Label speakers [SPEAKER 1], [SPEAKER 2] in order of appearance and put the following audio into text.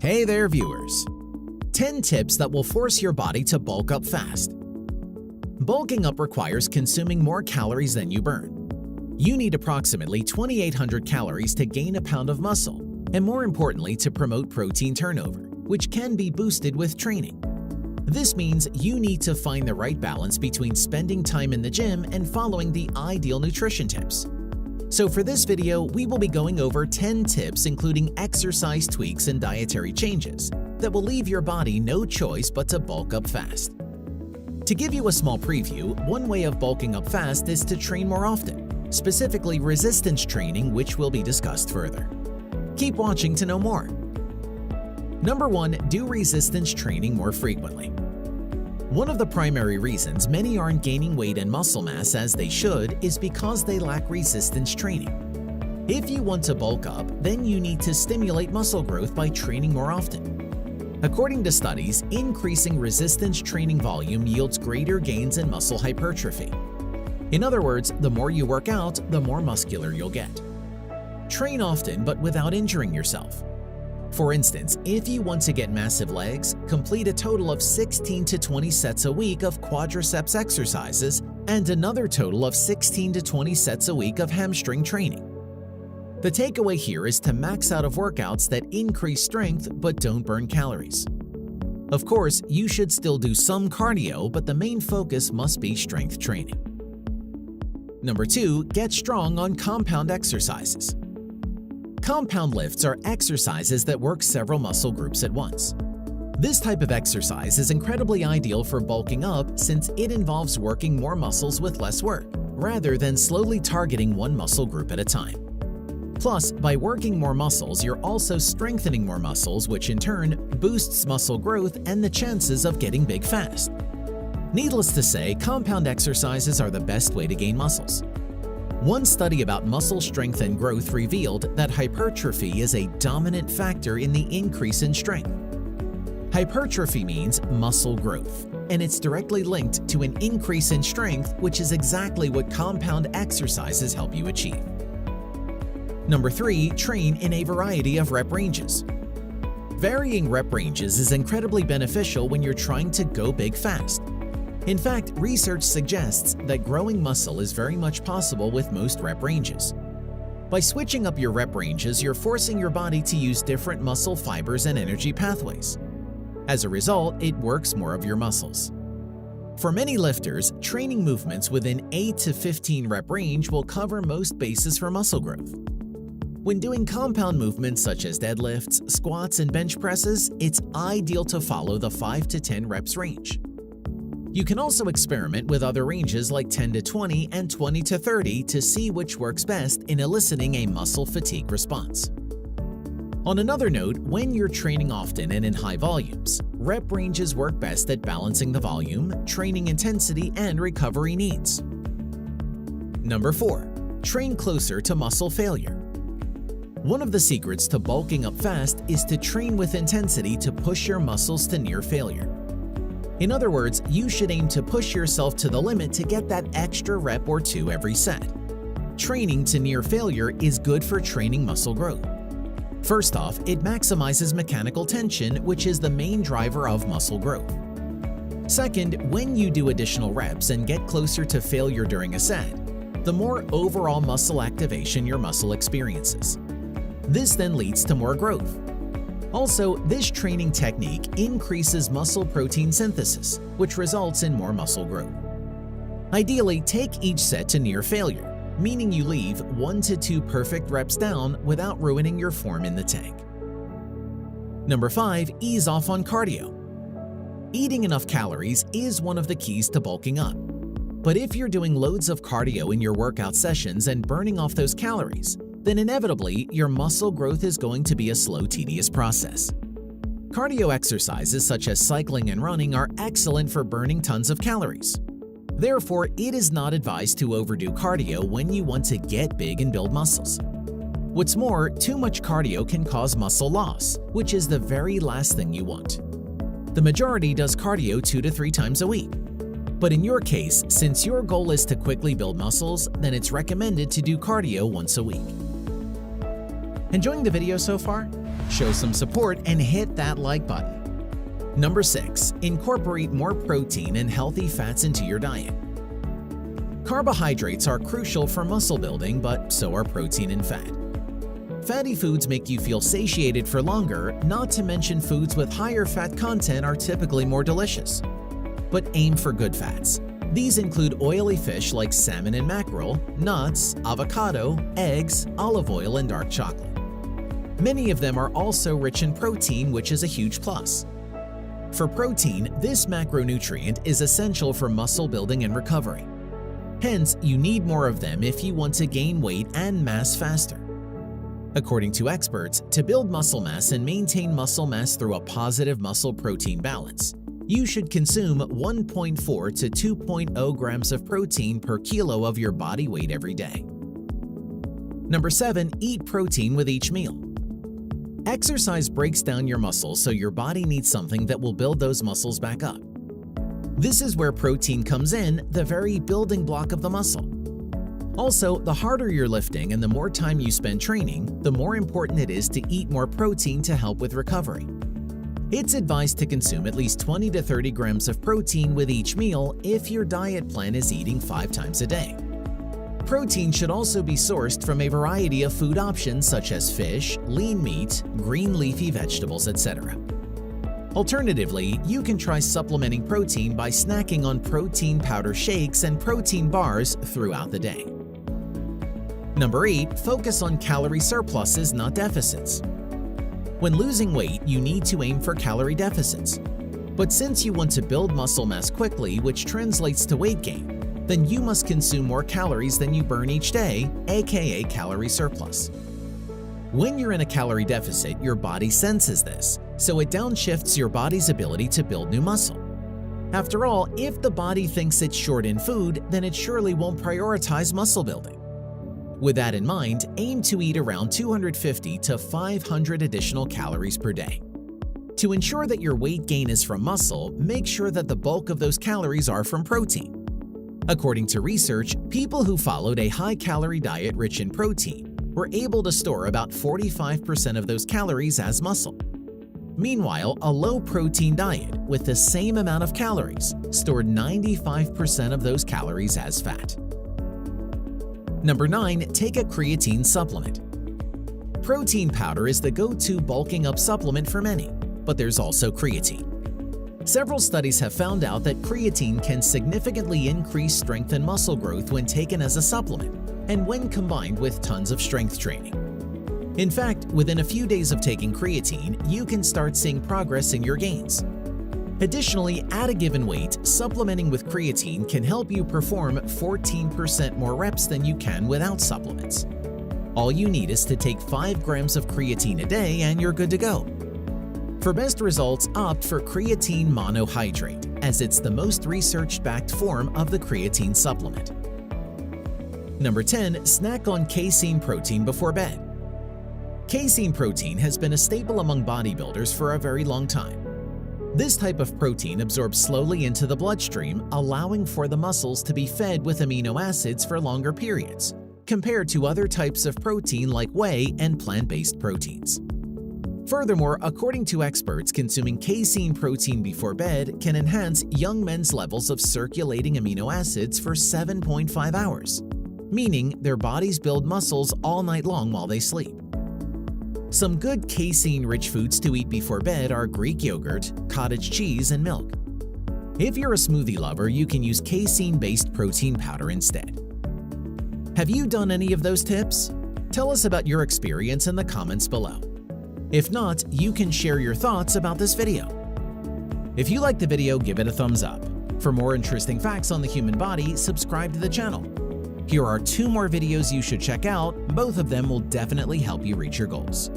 [SPEAKER 1] Hey there, viewers! 10 tips that will force your body to bulk up fast. Bulking up requires consuming more calories than you burn. You need approximately 2,800 calories to gain a pound of muscle, and more importantly, to promote protein turnover, which can be boosted with training. This means you need to find the right balance between spending time in the gym and following the ideal nutrition tips. So for this video, we will be going over 10 tips including exercise tweaks and dietary changes that will leave your body no choice but to bulk up fast. To give you a small preview, one way of bulking up fast is to train more often, specifically resistance training, which will be discussed further. Keep watching to know more. Number 1. Do resistance training more frequently. One of the primary reasons many aren't gaining weight and muscle mass as they should is because they lack resistance training. If you want to bulk up, then you need to stimulate muscle growth by training more often. According to studies, increasing resistance training volume yields greater gains in muscle hypertrophy. In other words, the more you work out, the more muscular you'll get. Train often but without injuring yourself. For instance, if you want to get massive legs, complete a total of 16 to 20 sets a week of quadriceps exercises and another total of 16 to 20 sets a week of hamstring training. The takeaway here is to max out of workouts that increase strength but don't burn calories. Of course, you should still do some cardio, but the main focus must be strength training. Number 2. Get strong on compound exercises. Compound lifts are exercises that work several muscle groups at once. This type of exercise is incredibly ideal for bulking up since it involves working more muscles with less work, rather than slowly targeting one muscle group at a time. Plus, by working more muscles, you're also strengthening more muscles, which in turn boosts muscle growth and the chances of getting big fast. Needless to say, compound exercises are the best way to gain muscles. One study about muscle strength and growth revealed that hypertrophy is a dominant factor in the increase in strength. Hypertrophy means muscle growth, and it's directly linked to an increase in strength, which is exactly what compound exercises help you achieve. Number 3. Train in a variety of rep ranges. Varying rep ranges is incredibly beneficial when you're trying to go big fast. In fact, research suggests that growing muscle is very much possible with most rep ranges. By switching up your rep ranges, you're forcing your body to use different muscle fibers and energy pathways. As a result, it works more of your muscles. For many lifters, training movements within 8 to 15 rep range will cover most bases for muscle growth. When doing compound movements such as deadlifts, squats, and bench presses, it's ideal to follow the 5 to 10 reps range. You can also experiment with other ranges like 10 to 20 and 20 to 30 to see which works best in eliciting a muscle fatigue response. On another note, when you're training often and in high volumes, rep ranges work best at balancing the volume, training intensity, and recovery needs. Number 4. Train closer to muscle failure. One of the secrets to bulking up fast is to train with intensity to push your muscles to near failure. In other words, you should aim to push yourself to the limit to get that extra rep or two every set. Training to near failure is good for training muscle growth. First off, it maximizes mechanical tension, which is the main driver of muscle growth. Second, when you do additional reps and get closer to failure during a set, the more overall muscle activation your muscle experiences. This then leads to more growth. Also, this training technique increases muscle protein synthesis, which results in more muscle growth. Ideally, take each set to near failure, meaning you leave 1 to 2 perfect reps down without ruining your form in the tank. Number 5. Ease off on cardio. Eating enough calories is one of the keys to bulking up. But if you're doing loads of cardio in your workout sessions and burning off those calories, then inevitably your muscle growth is going to be a slow, tedious process. Cardio exercises such as cycling and running are excellent for burning tons of calories. Therefore, it is not advised to overdo cardio when you want to get big and build muscles. What's more, too much cardio can cause muscle loss, which is the very last thing you want. The majority does cardio 2 to 3 times a week. But in your case, since your goal is to quickly build muscles, then it's recommended to do cardio once a week. Enjoying the video so far? Show some support and hit that like button. Number 6. Incorporate more protein and healthy fats into your diet. Carbohydrates are crucial for muscle building, but so are protein and fat. Fatty foods make you feel satiated for longer, not to mention foods with higher fat content are typically more delicious. But aim for good fats. These include oily fish like salmon and mackerel, nuts, avocado, eggs, olive oil, and dark chocolate. Many of them are also rich in protein, which is a huge plus. For protein, this macronutrient is essential for muscle building and recovery. Hence, you need more of them if you want to gain weight and mass faster. According to experts, to build muscle mass and maintain muscle mass through a positive muscle-protein balance, you should consume 1.4 to 2.0 grams of protein per kilo of your body weight every day. Number 7. Eat protein with each meal. Exercise breaks down your muscles, so your body needs something that will build those muscles back up. This is where protein comes in, the very building block of the muscle. Also, the harder you're lifting and the more time you spend training, the more important it is to eat more protein to help with recovery. It's advised to consume at least 20 to 30 grams of protein with each meal if your diet plan is eating 5 times a day. Protein should also be sourced from a variety of food options such as fish, lean meat, green leafy vegetables, etc. Alternatively, you can try supplementing protein by snacking on protein powder shakes and protein bars throughout the day. Number 8. Focus on calorie surpluses, not deficits. When losing weight, you need to aim for calorie deficits. But since you want to build muscle mass quickly, which translates to weight gain, then you must consume more calories than you burn each day, aka calorie surplus. When you're in a calorie deficit, your body senses this, so it downshifts your body's ability to build new muscle. After all, if the body thinks it's short in food, then it surely won't prioritize muscle building. With that in mind, aim to eat around 250 to 500 additional calories per day. To ensure that your weight gain is from muscle, make sure that the bulk of those calories are from protein. According to research, people who followed a high-calorie diet rich in protein were able to store about 45% of those calories as muscle. Meanwhile, a low-protein diet with the same amount of calories stored 95% of those calories as fat. Number 9. Take a creatine supplement. Protein powder is the go-to bulking up supplement for many, but there's also creatine. Several studies have found out that creatine can significantly increase strength and muscle growth when taken as a supplement and when combined with tons of strength training. In fact, within a few days of taking creatine, you can start seeing progress in your gains. Additionally, at a given weight, supplementing with creatine can help you perform 14% more reps than you can without supplements. All you need is to take 5 grams of creatine a day and you're good to go. For best results, opt for creatine monohydrate, as it's the most research-backed form of the creatine supplement. Number 10. Snack on casein protein before bed. Casein protein has been a staple among bodybuilders for a very long time. This type of protein absorbs slowly into the bloodstream, allowing for the muscles to be fed with amino acids for longer periods, compared to other types of protein like whey and plant-based proteins. Furthermore, according to experts, consuming casein protein before bed can enhance young men's levels of circulating amino acids for 7.5 hours, meaning their bodies build muscles all night long while they sleep. Some good casein-rich foods to eat before bed are Greek yogurt, cottage cheese, and milk. If you're a smoothie lover, you can use casein-based protein powder instead. Have you done any of those tips? Tell us about your experience in the comments below. If not, you can share your thoughts about this video. If you liked the video, give it a thumbs up. For more interesting facts on the human body, subscribe to the channel. Here are 2 more videos you should check out. Both of them will definitely help you reach your goals.